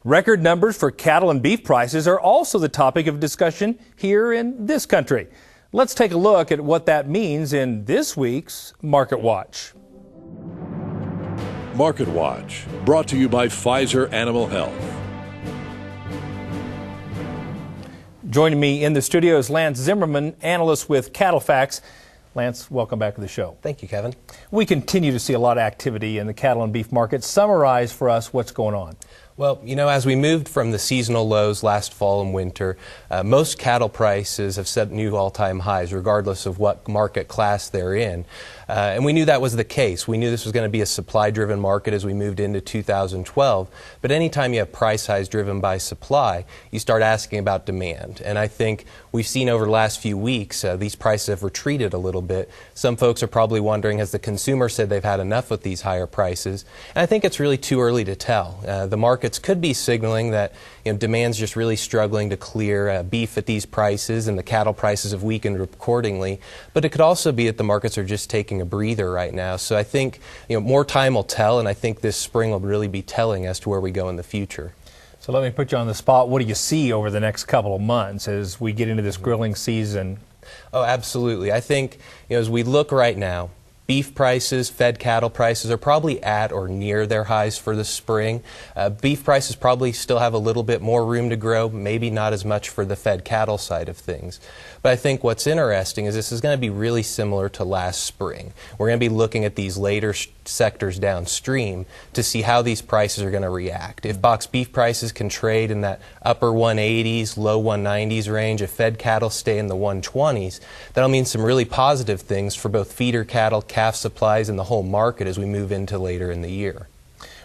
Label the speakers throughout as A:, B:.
A: Record numbers for cattle and beef prices are also the topic of discussion here in this country. Let's take a look at what that means in this week's Market Watch.
B: Market Watch, brought to you by Pfizer Animal Health.
A: Joining me in the studio is Lance Zimmerman, analyst with CattleFacts. Lance, welcome back to the show.
C: Thank you, Kevin.
A: We continue to see a lot of activity in the cattle and beef market. Summarize for us what's going on.
C: Well, as we moved from the seasonal lows last fall and winter, most cattle prices have set new all-time highs, regardless of what market class they're in. And we knew that was the case. We knew this was going to be a supply-driven market as we moved into 2012. But anytime you have price highs driven by supply, you start asking about demand. And I think we've seen over the last few weeks, these prices have retreated a little bit. Some folks are probably wondering, has the consumer said they've had enough with these higher prices? And I think it's really too early to tell. The markets could be signaling that demand's just really struggling to clear. Beef at these prices and the cattle prices have weakened accordingly. But it could also be that the markets are just taking a breather right now. So I think more time will tell, and I think this spring will really be telling as to where we go in the future.
A: So let me put you on the spot. What do you see over the next couple of months as we get into this grilling season?
C: Oh, absolutely. I think as we look right now, beef prices, fed cattle prices are probably at or near their highs for the spring. Beef prices probably still have a little bit more room to grow, maybe not as much for the fed cattle side of things. But I think what's interesting is this is going to be really similar to last spring. We're going to be looking at these later sectors downstream to see how these prices are going to react. If box beef prices can trade in that upper 180s, low 190s range, if fed cattle stay in the 120s, that'll mean some really positive things for both feeder cattle, calf supplies, and the whole market as we move into later in the year.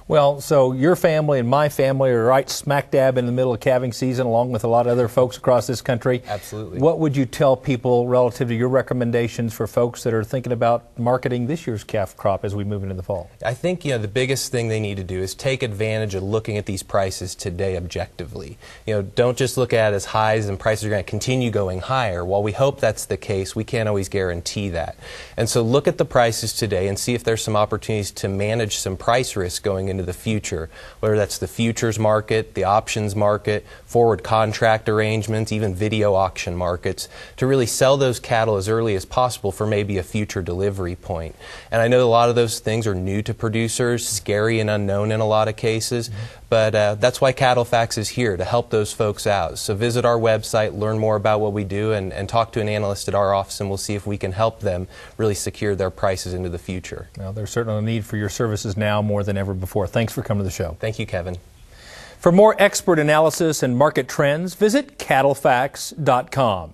A: Well, so your family and my family are right smack dab in the middle of calving season, along with a lot of other folks across this country.
C: Absolutely.
A: What would you tell people relative to your recommendations for folks that are thinking about marketing this year's calf crop as we move into the fall?
C: I think the biggest thing they need to do is take advantage of looking at these prices today objectively. Don't just look at it as highs and prices are going to continue going higher. While we hope that's the case, we can't always guarantee that. And so look at the prices today and see if there's some opportunities to manage some price risk going into the future, whether that's the futures market, the options market, forward contract arrangements, even video auction markets, to really sell those cattle as early as possible for maybe a future delivery point. And I know a lot of those things are new to producers, scary and unknown in a lot of cases, but that's why CattleFacts is here, to help those folks out. So visit our website, learn more about what we do, and talk to an analyst at our office, and we'll see if we can help them really secure their prices into the future.
A: Well, there's certainly a need for your services now more than ever before. Thanks for coming to the show.
C: Thank you, Kevin.
A: For more expert analysis and market trends, visit CattleFacts.com.